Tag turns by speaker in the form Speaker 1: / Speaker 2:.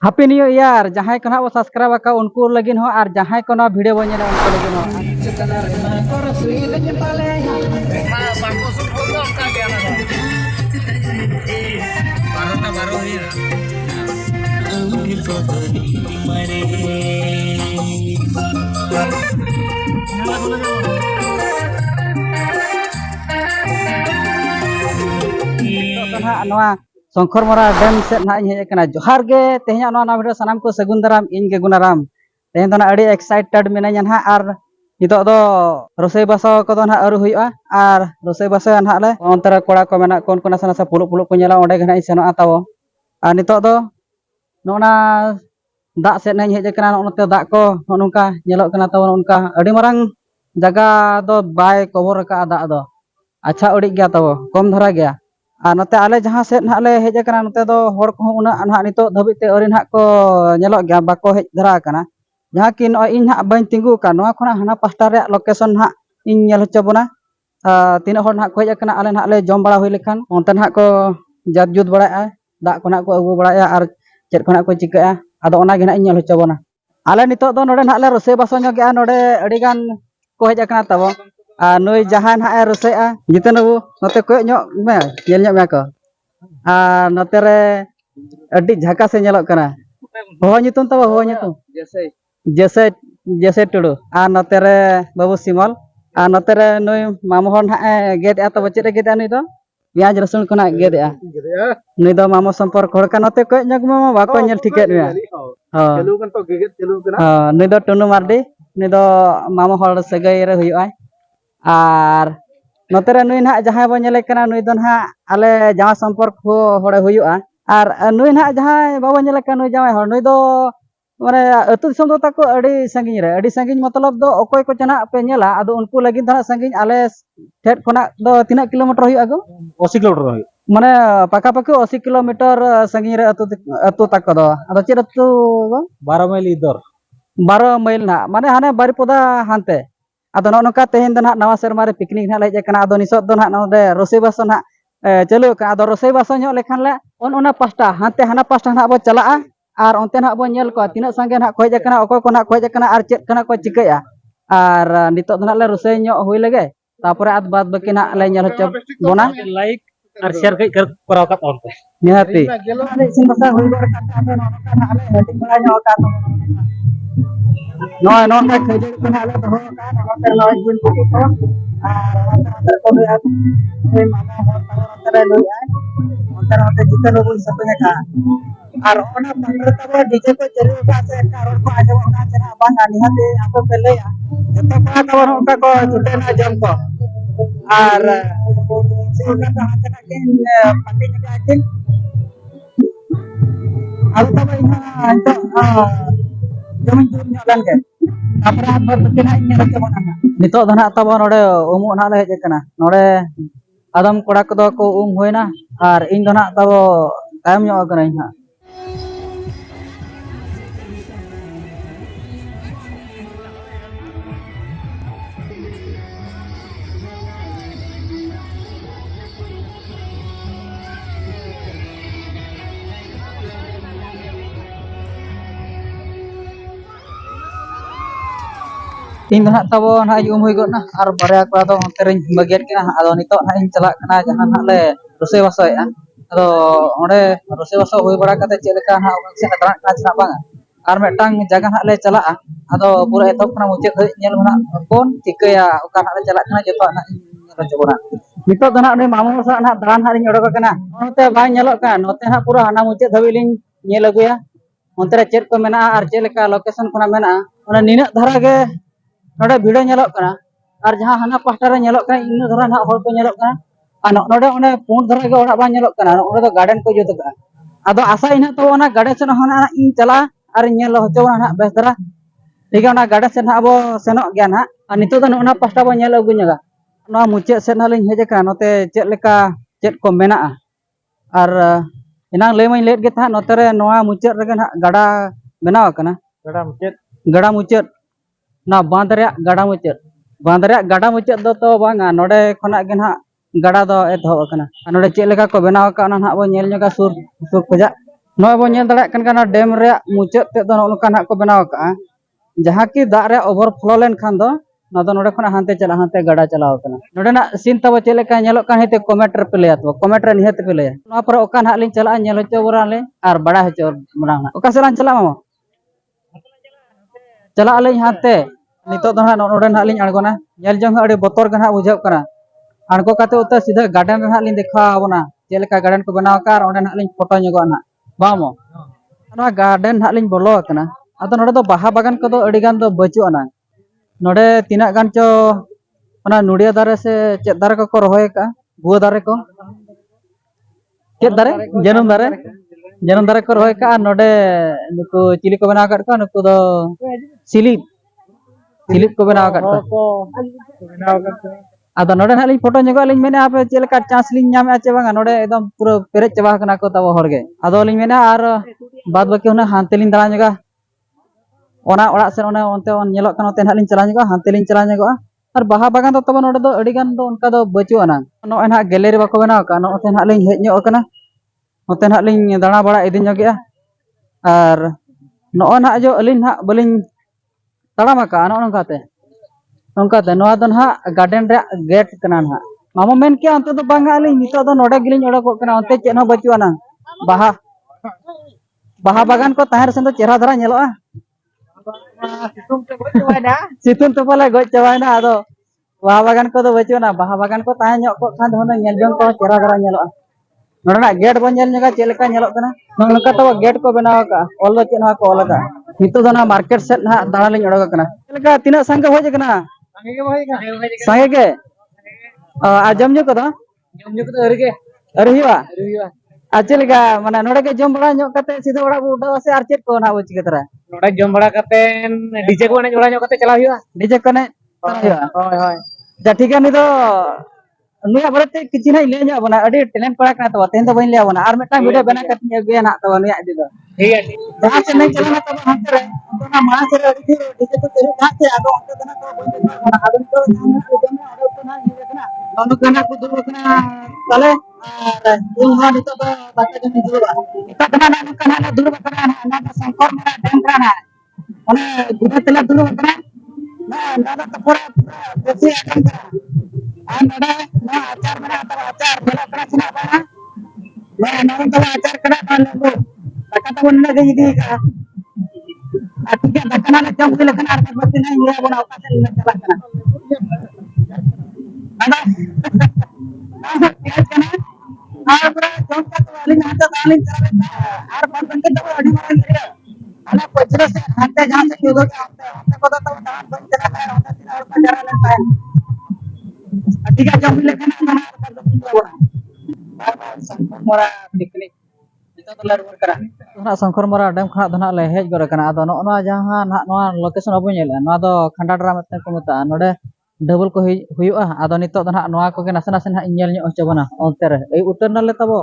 Speaker 1: Happy New Year. Jahai ko na bo subscribe ka unku lagin ho ar jahai ko na video bo nyela unku lagin ho. Songkhor Mora Dam set na hej kana johar ge tehnya na video sanam ko sagun daram ing ge gunaram tehen to na adi excited minanya ha ar nitok do rosei baso ko do na aru huyua ar rosei baso an ha le ontara kora ko mena kon kona sana sa puluk-puluk ko nyela onde ge na iseno atawo ar nitok do nona dak set na hej kana note dak ko nongka nyelok kana tawo nongka adi marang jaga do bai cover ka dak do acha udik gya tawo kom dhara gya note ale jahan set nah le hej kana note do hor ko una nah nitok dhabit te ori nah ko nyelok gya bako hej dhara kana jahan kin ing nah bain tinggu kan noa khona hana pasta re location nah ing nyel hocho bona tina hor nah ko hej kana ale nah le jom bala hui lekhan onte nah ko jat jut bara'a dak ko nah ko agu baraya ar chet ko nah ko chika ado ona ge nah ing nyel hocho bona ale nitok do node nah le rose baso nyok gya node adi gan ko hej kana tabo nuy jahan ha rose a jiten abu note ko nyok me nyel nyok me ko note re adi jhaka se nyelok kana ho nyutum tabo ho nyutum jese jese tudu note re babu simol note re nuy mamu hon ha ged a tabo chet ged ani do piaj rasun kona ged a nuy do mamu sampor hor kan note ko nyok ma bako nyel tiket me chelu kan to ged chelu kana nuy do tunu mardi nuy do mamu hor sagai re huyu ai ar note re nuy nah jahay bo nyele kana nuy do nah ale jawa sampor ko hore huyua ar nuy nah jahay babo nyele kana nuy jawa hor nuy do mane atu disom do tako adi sangin matlab do okoy ko chana pe nyela ado unku lagi dhana sangin ale thet khona do tina kilometer huyu ago 80 kilometer huyu mane paka paki 80 kilometer sangin re atu tako do ado chet atu 12 mail idor 12 mail nah mane hane baripoda hante ado nongka tehen do nah nawa serma re picnic nah lej kana ado nisot do nah node rosei baso nah chelu ka ado rosei baso nyok lekhan le ona pasta hante hana pasta nah bo chalaa ar onte nah bo nyel ko tina sange nah ko hej kana okoy ko nah ko hej kana ar chet kana ko chikaya ar nitok do nah le rosei nyok hui lege tapore ad bad baki nah le nyel hocho bona like ar share kai korau kat onte nihati sin basa hui gor kata ado nongka nah le hedi bala nyok ka no ka khejel ko nah le doho ka onte loy jin ko ar ko be at mama hor tare loy ai onte jiten bun sapenya ka ar ona pandra tabo dj ko chelu ka se karon ko ajo ona chena bang ani hate ako pele ya joto ka tabo onta ko chutena jam ko ar sika ta hate na kin pati nya akin alu tabo ina anto jamin jur nya lan ke apra bar bekin nya rake bona nitok do na tabo node umu na le hej kana node adam kora ko do ko hoina ar ing do na tabo tayam nyok kana ing ing do nah tabo nah hui got nah ar barya ko do onte ring bagian kina ado nitok nah ing chalak kana jahan nah le rosei baso ya ado onde rosei baso hui bara kate chet leka nah se daran kana chana bang ar metang jaga nah le chalak ado pura etop kana muchet nyel mana pon tikaya oka nah le chalak kana joto nah nyel chobona nitok do nah ni mamu sa nah daran nah ring odok kana onte bang nyelok kan note nah pura hana muchet dhabiling nyel aguya onte re chet ko mena ar chet leka location khona mena ona ninak dhara ge node video nyelok kana ar jahan hana pasta re nyelok kana inu dhara nah hor ko nyelok kana node one pun dhara ge orak bang nyelok kana node do garden ko jut ka ado asa ina to ona garden sen hona ing chala ar nyel hocho na bes dhara tiga ona garden sen abo senok gya na ar nitu do ona pasta bo nyel agu nyaga no muchet sen halin hej kana note chet leka chet ko mena ar inang le main let ge tha note re noa muchet rege nah gada benaw kana gada muchet na bandre gada muchet do to banga node khona ge nah gada do etho kana node chet leka ko benaw ka na nah bo nyel nyoga sur sur khoja नॉय बो nail दाड़ा कन काना dam रे मुचाद ते दो नोका ना को बनाव का जहां की दाग रे ओवरफ्लो लेन खान दो ना दो नोडे खना हांते चला हांते गड़ा चलाव कना नोडे ना सीन तब चेले का नेलो का हेते कमेंट रे पे ले तो कमेंट रे निहत पे ले ना पर ओका ना लिन चला नेल हो बरा ले और बड़ा हो बड़ा ना ओका सलान चला मामा चला आले हांते नितो दो ना नोडे ना लिन अड़गोना नेल जंग अड़ी बोतर गना बुझाव कना अड़गो काते उतर सीधा गार्डन रे ना लिन देखा आबोना चेले का गार्डन को बनाव का और ना लिन फोटो ᱧᱚᱜᱚᱜ ना बामो ना गार्डन ना लिन बोलो कना अदो नोडे दो बाहा बागान को दो अड़ी गान दो बचुआ ना नोडे तीना गान चो ओना नुडिया दारे से चेत दारे को रोहय का गुआ दारे को चेत दारे जनम दारे को रोहय का नोडे नुकु चिली को बनाव का नुकु दो सिलिप सिलिप को बनाव का अदो नोडे ना लिन फोटो ᱧᱚᱜᱚᱜ लिन मेने आप चेले का चांस लिन ᱧᱟᱢ ᱟᱪᱮ बांगा नोडे एकदम पूरा पेरेज चबा कना को तब हरगे अदो लिन मेने आर बाद बाकी होना हांते लिन दाड़ा ᱧᱚᱜᱟ ओना ओड़ा से ओना ओनते ओन नेलोक कना ओते ना लिन चला ᱧᱚᱜᱟ हांते लिन चला ᱧᱚगआ और बाहा बागान तो तब नोडे दो अड़ी गान दो उनका दो बचुआ ना नो ना गैलरी बाको बनाव का नो ओते ना लिन हेज ᱧᱚᱜ कना ओते ना लिन दाड़ा बड़ा इदि ᱧᱚᱜेआ और नो ना जो अलिन ना बलिन तड़ाम का नो नोंकाते नोआ दो ना गार्डन रे गेट कना ना मामा मेन के अंत दो बांगा लिन नितो दो नोडे गिलिन ओडको कना ओते चेन हो बचुआ ना बाहा बाहा बागान को ताहेर सेन दो चेहरा धरा नेलोआ सितुन तो पले गज चबायना आदो बाहा बागान को दो बचुआ ना बाहा बागान को ताहे ᱧᱚᱜ को खान दो नेल जंग को चेहरा धरा नेलोआ नोडना गेट बन नेल ᱧᱚᱜᱟ चेले का नेलोक कना नोंका तो गेट को बनाव का ऑल दो चेन को ऑल का नितो दो ना मार्केट सेट ना दाड़ा लिन ओडक कना चेले का तिना संग होज कना संगे के आ जमजो को दो अरे हुआ आचल का माने नोडे के जम बड़ा ᱧᱚᱜ कते सीधा ओड़ा उडा से आर चेक को ना बुझ के तरा
Speaker 2: नोड़ा जम बड़ा करते डीजे को एने जोड़ा ᱧᱚᱜ करते चला हुआ
Speaker 1: डीजे कने हुआ
Speaker 2: होय होय
Speaker 1: जा ठीक है नितो नुया बरते किछि ना ले ᱧᱚᱜ बना अडी टैलेंट पड़ा कना तो तेन तो बइन ले बना और मेटा वीडियो बना कति गे ना तो नुया इदी दो
Speaker 2: ठीक है
Speaker 1: जहां से नहीं चलना तो हम रे तो ना मां से डीजे को तेरे हाथ से आदो अंत कना तो बइन बना आदन तो ना आदो तो ना ये कना ननु कना को दो कना तले और इन हा नितो तो बाका जन दुरबा इता कना ना कना ना दुरबा कना ना संकर मेरा डैम कना ओने गुदा तले दुरबा कना ना ना तो पूरा बेसी आदम कना आ नडा ना आचार मेरा तो आचार बेला कना सिना बना मैं ना तो आचार कना ना लेबो बाका तो मन लगे इदी का ठीक है दकना ना जम के लकना आर मत नहीं ये बना औकात से चला कना ada और पूरा जम का तो वाली ना तो वाली चला और बन बन के तो अड़ी मार के ana पचरा से हाथे जहां से युद्ध के हाथे को तो दान बन चला है होता दिन और बजारा लेता है ठीक है जम लेकिन ना संखर मोरा पिकनिक नितो तो लर करा ना संखर मोरा डैम खना दो ना ले हेज गोर कना आदो नो ना जहां ना नोआ लोकेशन अबो नेला नोआ दो खंडाडरा मत को मता नोडे डबल को हुयुआ आदो नितो दो ना नोआ को के नासे नासे ना इᱧel ᱧᱚᱜ ᱦᱚᱪᱚ ᱵᱚᱱᱟ ᱚᱱᱛᱮ ᱨᱮ ᱮᱭ ᱩᱛᱟᱹᱨ ᱱᱟᱞᱮ ᱛᱟᱵᱚ